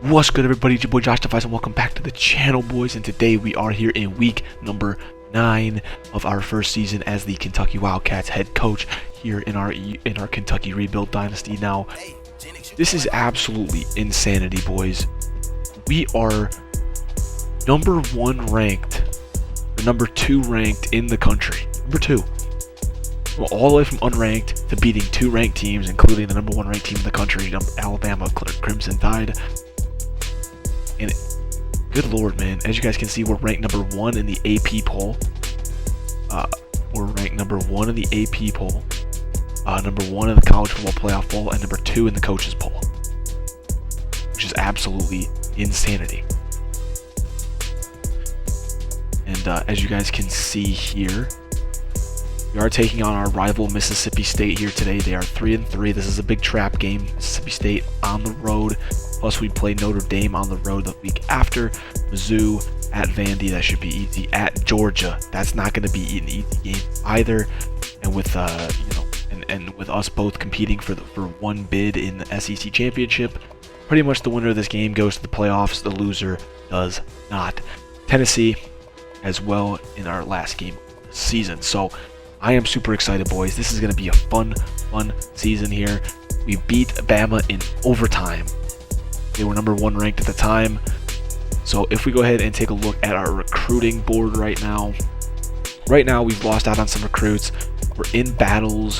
What's good, everybody? It's your boy joshtifyz and welcome back to the channel, boys. And today we are here in week number 9 of our first season as the Kentucky Wildcats head coach here in our Kentucky rebuild dynasty. Now, this is absolutely insanity, boys. We are number 1 ranked, or number 2 ranked in the country. Number 2. All the way from unranked to beating 2 ranked teams, including the number 1 ranked team in the country, Alabama Crimson Tide. And good lord, man, as you guys can see, we're ranked number 1 in the AP poll. We're ranked number 1 in the AP poll, number 1 in the college football playoff poll, and number 2 in the coaches poll, which is absolutely insanity. And as you guys can see here, we are taking on our rival Mississippi State here today. They are 3-3. This is a big trap game. Mississippi State on the road. Plus, we play Notre Dame on the road the week after. Mizzou at Vandy. That should be easy. At Georgia. That's not going to be an easy game either. And with and with us both competing for one bid in the SEC championship, pretty much the winner of this game goes to the playoffs. The loser does not. Tennessee as well in our last game of the season. So I am super excited, boys. This is going to be a fun season here. We beat Bama in overtime. They were number 1 ranked at the time. So if we go ahead and take a look at our recruiting board right now we've lost out on some recruits. We're in battles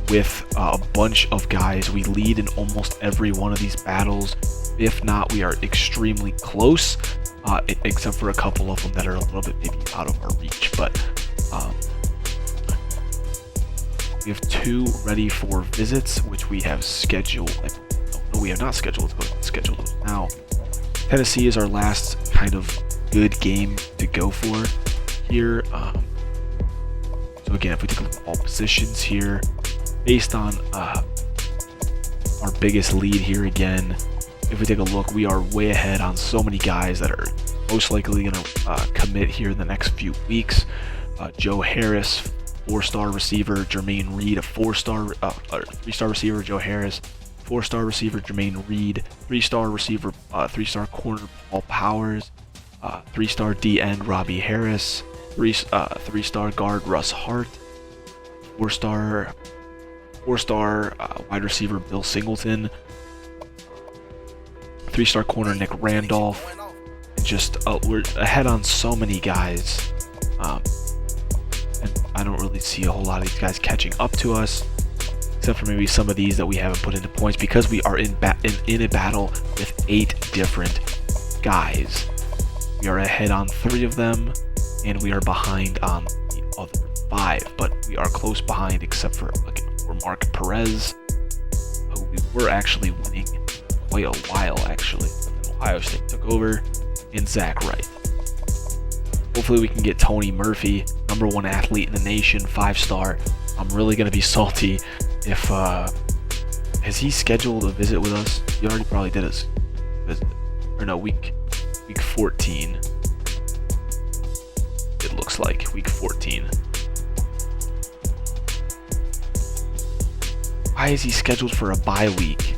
with a bunch of guys. We lead in almost every one of these battles. If not, we are extremely close, except for a couple of them that are a little bit maybe out of our reach. But we have 2 ready for visits, which we have scheduled. No, we have not scheduled. Let's go schedule those now. Tennessee is our last kind of good game to go for here. So again, if we take a look at all positions here, based on our biggest lead here again, if we take a look, we are way ahead on so many guys that are most likely going to commit here in the next few weeks. Joe Harris, 4-star receiver. Jermaine Reed, a 4-star, 3-star receiver. Joe Harris. 4-star receiver Jermaine Reed, 3-star receiver, 3-star corner Paul Powers, 3-star DN Robbie Harris, 3-star guard Russ Hart, 4-star wide receiver Bill Singleton, 3-star corner Nick Randolph. Just we're ahead on so many guys, and I don't really see a whole lot of these guys catching up to us, except for maybe some of these that we haven't put into points because we are in a battle with 8 different guys. We are ahead on 3 of them, and we are behind on the other 5, but we are close behind except for Mark Perez, who we were actually winning quite a while actually, but then Ohio State took over, and Zach Wright. Hopefully we can get Tony Murphy, number 1 athlete in the nation, 5-star. I'm really going to be salty if has he scheduled a visit with us? He already probably did his visit, or no, week 14. It looks like week 14. Why is he scheduled for a bye week?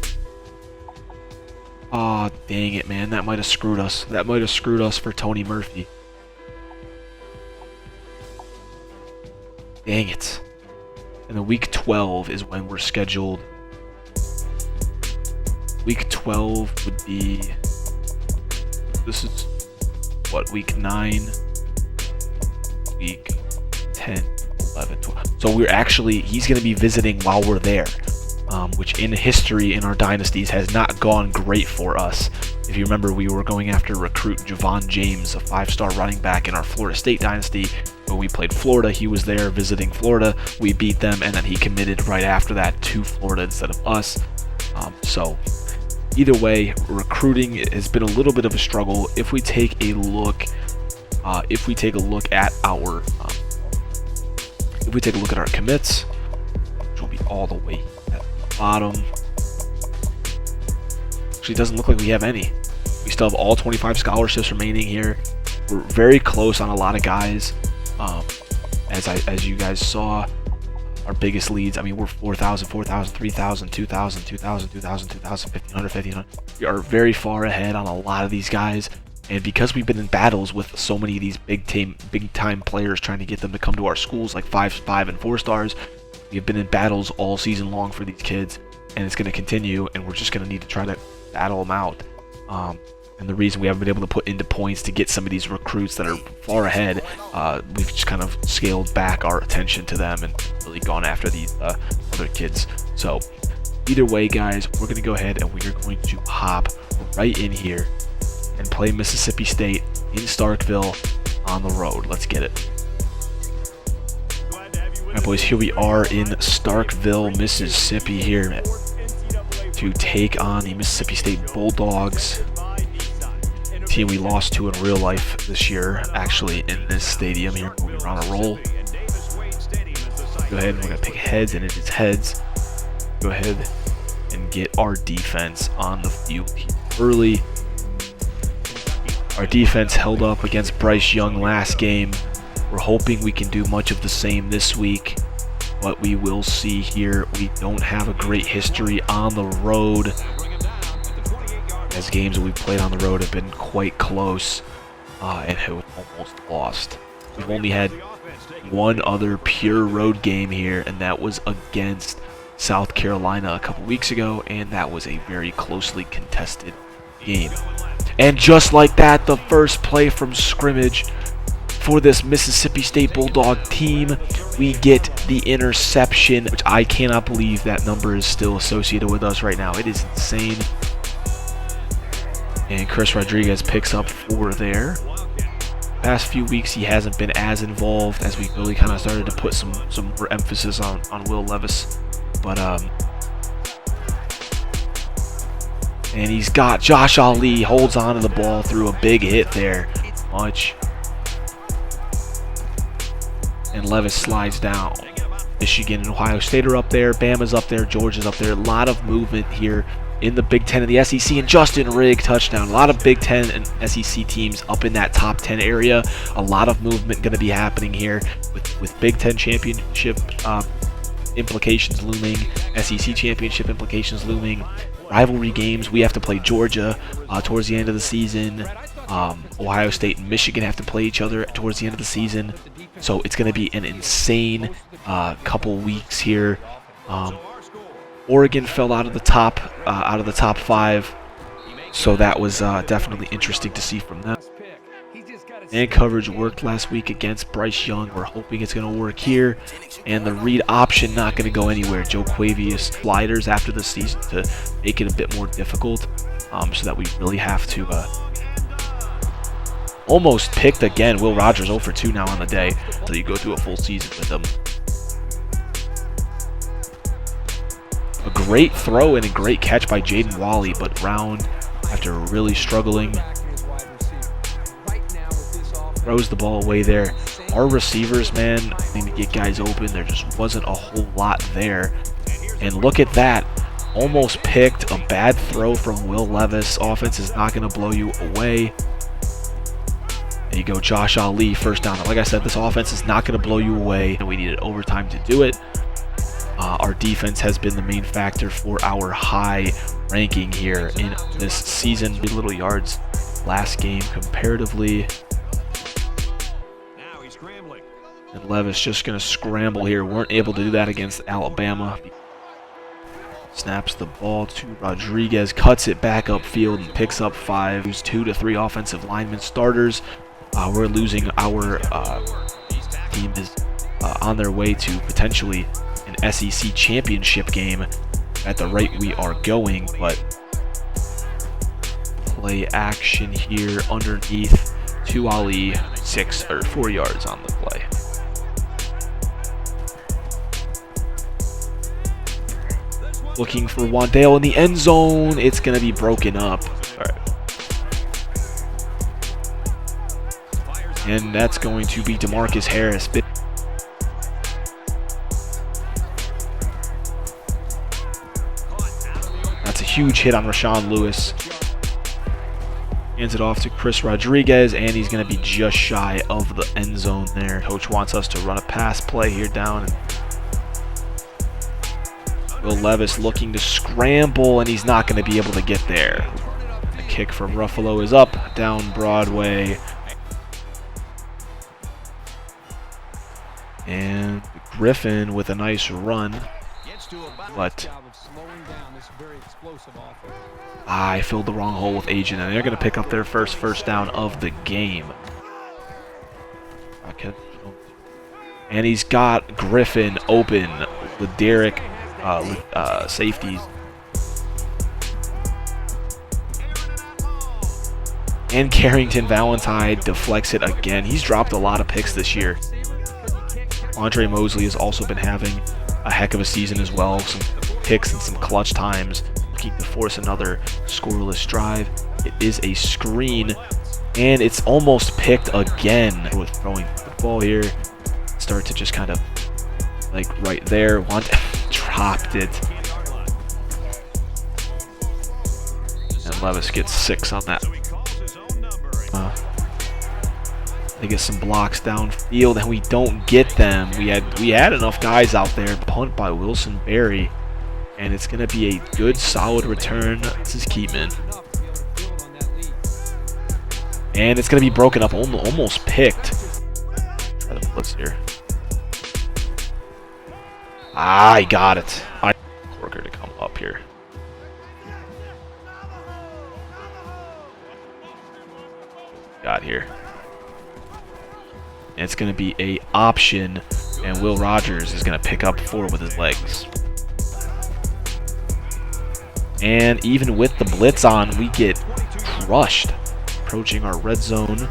Aw, dang it, man. That might have screwed us. That might have screwed us for Tony Murphy. Dang it. And then week 12 is when we're scheduled. Week 12 would be, this is what, week 9, week 10, 11, 12. So we're actually, he's going to be visiting while we're there, which in history in our dynasties has not gone great for us. If you remember, we were going after recruit Javon James, a 5-star running back in our Florida State dynasty. When we played Florida, he was there visiting Florida. We beat them, and then he committed right after that to Florida instead of us. So either way, recruiting has been a little bit of a struggle. If we take a look, at our commits, which will be all the way at the bottom. Actually, it doesn't look like we have any. We still have all 25 scholarships remaining here. We're very close on a lot of guys. As you guys saw, our biggest leads. I mean, we're 4,000, 4,000, 3,000, 2,000, 2,000, 2,000, 2,000, 1,500, 1,500. We are very far ahead on a lot of these guys. And because we've been in battles with so many of these big time players trying to get them to come to our schools, like 5 and 4 stars, we've been in battles all season long for these kids, and it's going to continue, and we're just going to need to try to battle them out. And the reason we haven't been able to put into points to get some of these recruits that are far ahead, we've just kind of scaled back our attention to them and really gone after these other kids. So either way, guys, we're going to go ahead and we are going to hop right in here and play Mississippi State in Starkville on the road. Let's get it. Alright, boys, here we are in Starkville, Mississippi here to take on the Mississippi State Bulldogs, team we lost to in real life this year, actually in this stadium here. We're on a roll. Go ahead, and we're going to pick heads, and it is heads. Go ahead and get our defense on the field early. Our defense held up against Bryce Young last game. We're hoping we can do much of the same this week, but we will see here. We don't have a great history on the road, as games that we've played on the road have been quite close and have almost lost. We've only had one other pure road game here, and that was against South Carolina a couple weeks ago, and that was a very closely contested game. And just like that, the first play from scrimmage for this Mississippi State Bulldog team, we get the interception, which I cannot believe that number is still associated with us right now. It is insane. And Chris Rodriguez picks up 4 there. Past few weeks, he hasn't been as involved as we really kind of started to put some more emphasis on Will Levis. But and he's got Josh Ali, holds on to the ball through a big hit there. Much. And Levis slides down. Michigan and Ohio State are up there. Bama's up there. Georgia's up there. A lot of movement here in the Big Ten and the SEC. And Justin Rigg, touchdown. A lot of Big Ten and SEC teams up in that top 10 area. A lot of movement going to be happening here with Big Ten championship implications looming, SEC championship implications looming. Rivalry games, we have to play Georgia towards the end of the season. Ohio State and Michigan have to play each other towards the end of the season. So it's going to be an insane couple weeks here. Oregon fell out of the top 5, so that was definitely interesting to see from them. And coverage worked last week against Bryce Young. We're hoping it's going to work here. And the read option not going to go anywhere. Joe Quavius sliders after the season to make it a bit more difficult, so that we really have to almost picked again. Will Rogers 0 for 2 now on the day, so you go through a full season with him. A great throw and a great catch by Jaden Wally, but Brown, after really struggling, throws the ball away there. Our receivers, man, need to get guys open. There just wasn't a whole lot there. And look at that. Almost picked. A bad throw from Will Levis. Offense is not going to blow you away. There you go, Josh Ali, first down. Like I said, this offense is not going to blow you away, and we needed overtime to do it. Our defense has been the main factor for our high ranking here in this season. Little yards last game comparatively. And Levis just going to scramble here. Weren't able to do that against Alabama. Snaps the ball to Rodriguez, cuts it back upfield and picks up 5. Lose 2 to 3 offensive linemen starters. We're losing our team is on their way to potentially an SEC championship game at the rate we are going, but play action here underneath to Ali, 4 yards on the play. Looking for Wandale in the end zone. It's going to be broken up. All right. And that's going to be DeMarcus Harris. That's a huge hit on Rashawn Lewis. Hands it off to Chris Rodriguez, and he's going to be just shy of the end zone there. Coach wants us to run a pass play here down. Will Levis looking to scramble, and he's not going to be able to get there. The kick from Ruffalo is up, down Broadway. And Griffin with a nice run. But I filled the wrong hole with Agent, and they're going to pick up their first down of the game. Okay. And he's got Griffin open with Derek safeties. And Carrington Valentine deflects it again. He's dropped a lot of picks this year. Andre Mosley has also been having a heck of a season as well. Some picks and some clutch times, looking to force another scoreless drive. It is a screen, and it's almost picked again. With throwing the ball here, start to just kind of like right there. Dropped it, and Levis gets 6 on that. They get some blocks downfield, and we don't get them. We had enough guys out there. Punt by Wilson Berry, and it's going to be a good, solid return. This is Keatman, and it's going to be broken up, almost picked. Try the blitz here. I got it. Corker to come up here. Got here. And it's going to be a option, and Will Rogers is going to pick up 4 with his legs. And even with the blitz on, we get crushed. Approaching our red zone.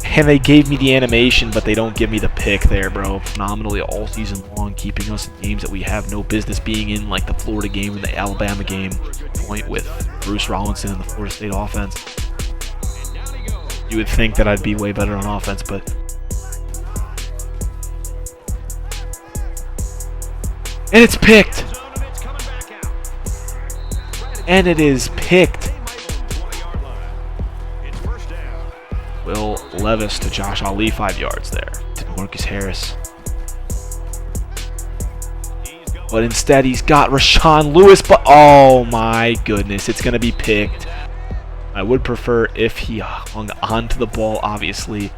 And they gave me the animation, but they don't give me the pick there, bro. Phenomenally all season long, keeping us in games that we have no business being in, like the Florida game and the Alabama game. Point with Bruce Rollinson and the Florida State offense. You would think that I'd be way better on offense, but and it's picked. And it is picked. Will Levis to Josh Ali, 5 yards there. To Marcus Harris. But instead he's got Rashawn Lewis, but oh my goodness, it's going to be picked. I would prefer if he hung onto the ball, obviously.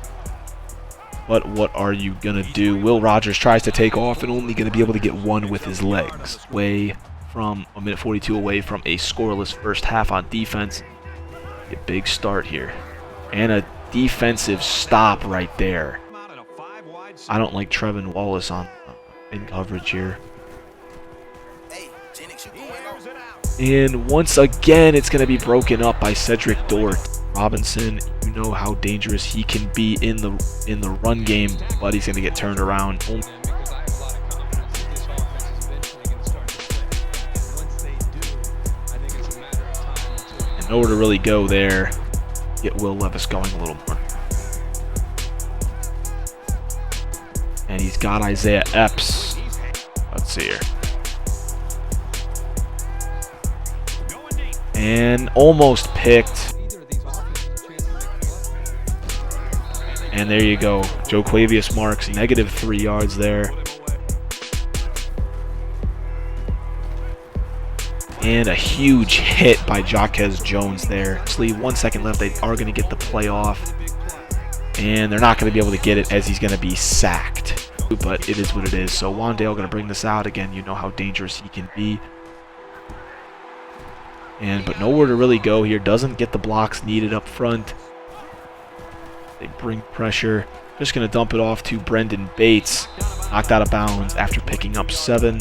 But what are you going to do? Will Rogers tries to take off and only going to be able to get 1 with his legs. Away from a minute 42 away from a scoreless first half on defense. A big start here. And a defensive stop right there. I don't like Trevin Wallace on in coverage here. And once again, it's going to be broken up by Cedric Dort. Robinson, you know how dangerous he can be in the run game, but he's going to get turned around. And nowhere to really go there. Get Will Levis going a little more. And he's got Isaiah Epps. Let's see here. And almost picked. And there you go. Joe Quavius Marks, -3 yards there. And a huge hit by Jaquez Jones there. Actually, 1 second left. They are going to get the play off. And they're not going to be able to get it as he's going to be sacked. But it is what it is. So Wandale going to bring this out. Again, you know how dangerous he can be. But nowhere to really go here. Doesn't get the blocks needed up front. They bring pressure. Just going to dump it off to Brendan Bates. Knocked out of bounds after picking up 7.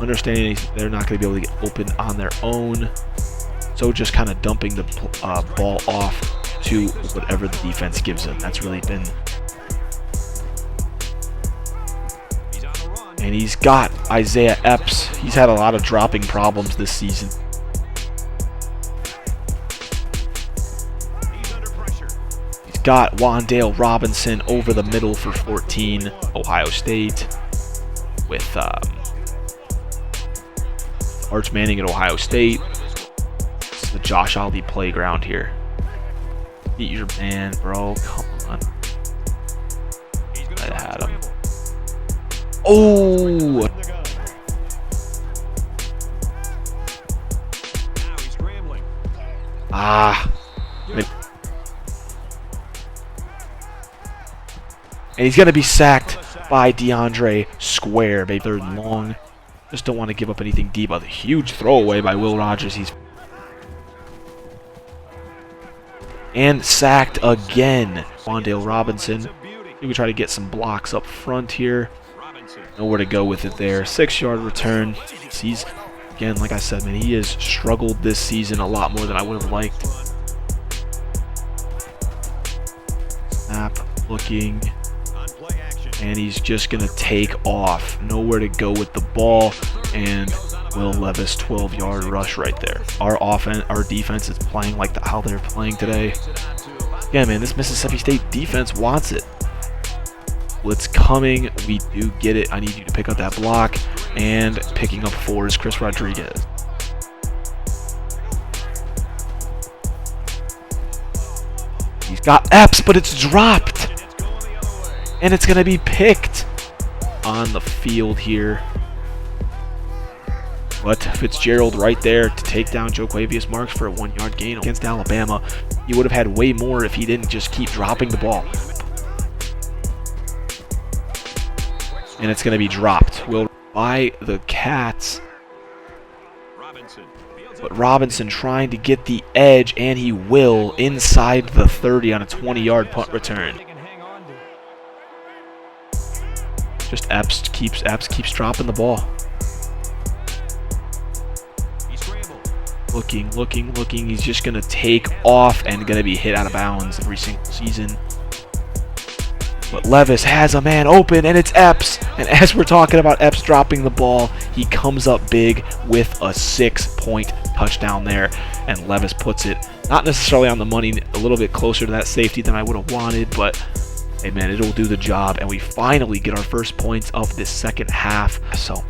Understanding they're not going to be able to get open on their own. So just kind of dumping the ball off to whatever the defense gives them. That's really been... And he's got Isaiah Epps. He's had a lot of dropping problems this season. He's got Wandale Robinson over the middle for 14. Ohio State with Arch Manning at Ohio State. This is the Josh Ali playground here. Beat your man, bro. Come on. Oh! Ah. And he's going to be sacked by DeAndre Square. Maybe third and long. Just don't want to give up anything deep. A huge throwaway by Will Rogers. He's and sacked again. Wandale Robinson. We try to get some blocks up front here. Nowhere to go with it there. 6-yard return. He's, again, like I said, man, he has struggled this season a lot more than I would have liked. Snap, looking. And he's just going to take off. Nowhere to go with the ball. And Will Levis, 12-yard rush right there. Our defense is playing like how they're playing today. Yeah, man, this Mississippi State defense wants it. Blitz coming. We do get it. I need you to pick up that block. And picking up 4 is Chris Rodriguez. He's got Epps, but it's dropped. And it's going to be picked on the field here. But Fitzgerald right there to take down Joquavius Marks for a 1-yard gain against Alabama. He would have had way more if he didn't just keep dropping the ball. And it's going to be dropped. Will by the Cats. But Robinson trying to get the edge, and he will inside the 30 on a 20-yard punt return. Just Epps keeps dropping the ball. Looking. He's just going to take off and going to be hit out of bounds every single season. But Levis has a man open, and it's Epps. And as we're talking about Epps dropping the ball, he comes up big with a 6-point touchdown there. And Levis puts it not necessarily on the money, a little bit closer to that safety than I would have wanted, but hey man, it'll do the job. And we finally get our first points of this second half. So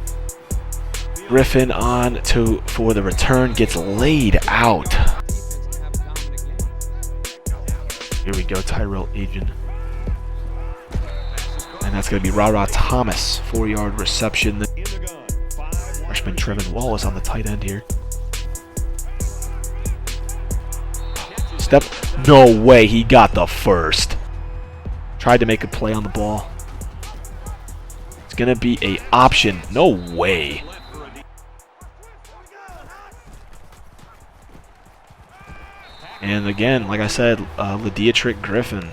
Griffin on for the return, gets laid out. Here we go, Tyrell Agin. And that's going to be Ra Thomas, 4-yard reception. Freshman Trevin Wallace on the tight end here. No way, he got the first. Tried to make a play on the ball. It's going to be a option. No way. And again, like I said, LaDeatrick Griffin.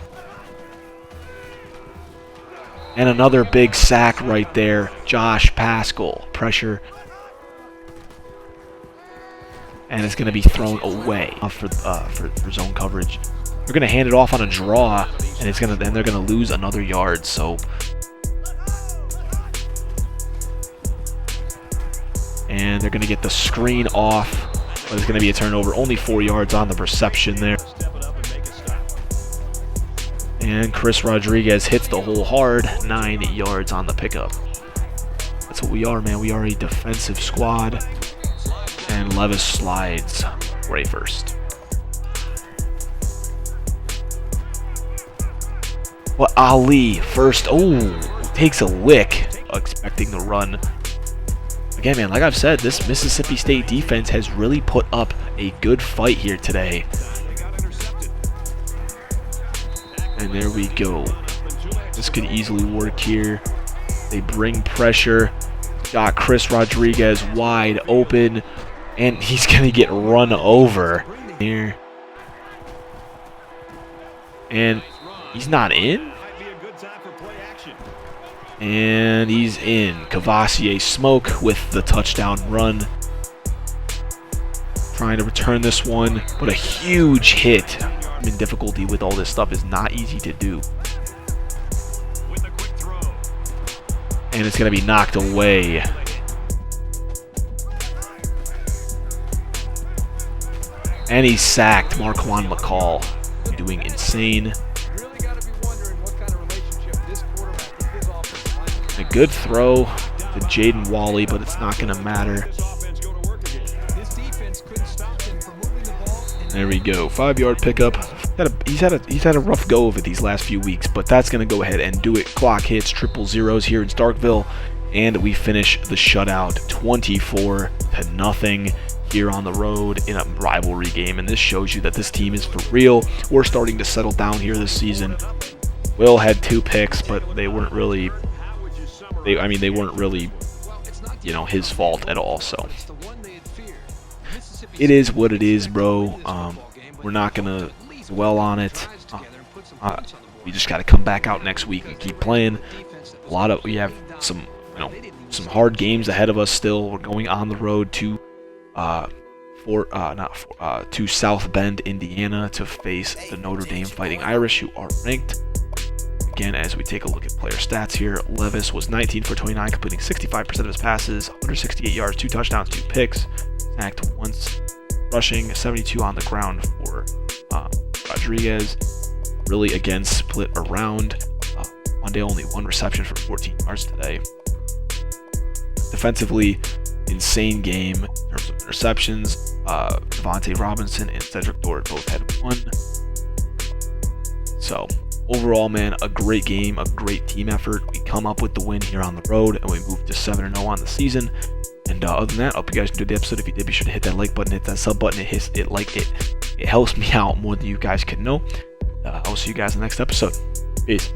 And another big sack right there. Josh Paschal. Pressure. And it's going to be thrown away for zone coverage. They're going to hand it off on a draw, and they're going to lose another yard. So, and they're going to get the screen off. But it's going to be a turnover. Only 4 yards on the reception there. And Chris Rodriguez hits the hole hard. 9 yards on the pickup. That's what we are, man. We are a defensive squad. And Levis slides for a first. Well, Ali first. Oh, takes a lick. Expecting the run. Again, man, like I've said, this Mississippi State defense has really put up a good fight here today. And there we go. This could easily work here. They bring pressure. Got Chris Rodriguez wide open. And he's going to get run over here. And he's not in. And he's in. Cavassier Smoke with the touchdown run. Trying to return this one, but a huge hit. I mean, difficulty with all this stuff is not easy to do. And it's going to be knocked away. And he's sacked. Marquand McCall doing insane. A good throw to Jaden Wally, but it's not going to matter. There we go. 5-yard pickup. he's had a rough go of it these last few weeks, but that's gonna go ahead and do it. Clock hits triple zeros here in Starkville, and we finish the shutout 24-0 here on the road in a rivalry game. And this shows you that this team is for real. We're starting to settle down here this season. Will had 2 picks, but they weren't really. They weren't really, you know, his fault at all. So it is what it is, bro. We're not gonna dwell on it. We just got to come back out next week and keep playing. We have some, you know, some hard games ahead of us still. We're going on the road to to South Bend, Indiana, to face the Notre Dame Fighting Irish, who are ranked. Again, as we take a look at player stats here, Levis was 19 for 29, completing 65% of his passes, 168 yards, 2 touchdowns, 2 picks, sacked once, rushing, 72 on the ground for Rodriguez. Really, again, split around. One day, only 1 reception for 14 yards today. Defensively, insane game in terms of interceptions. Devontae Robinson and Cedric Dort both had 1. So overall, man, a great game, a great team effort. We come up with the win here on the road, and we move to 7-0 on the season. And other than that, I hope you guys enjoyed the episode. If you did, be sure to hit that like button, hit that sub button. It helps me out more than you guys can know. I'll see you guys in the next episode. Peace.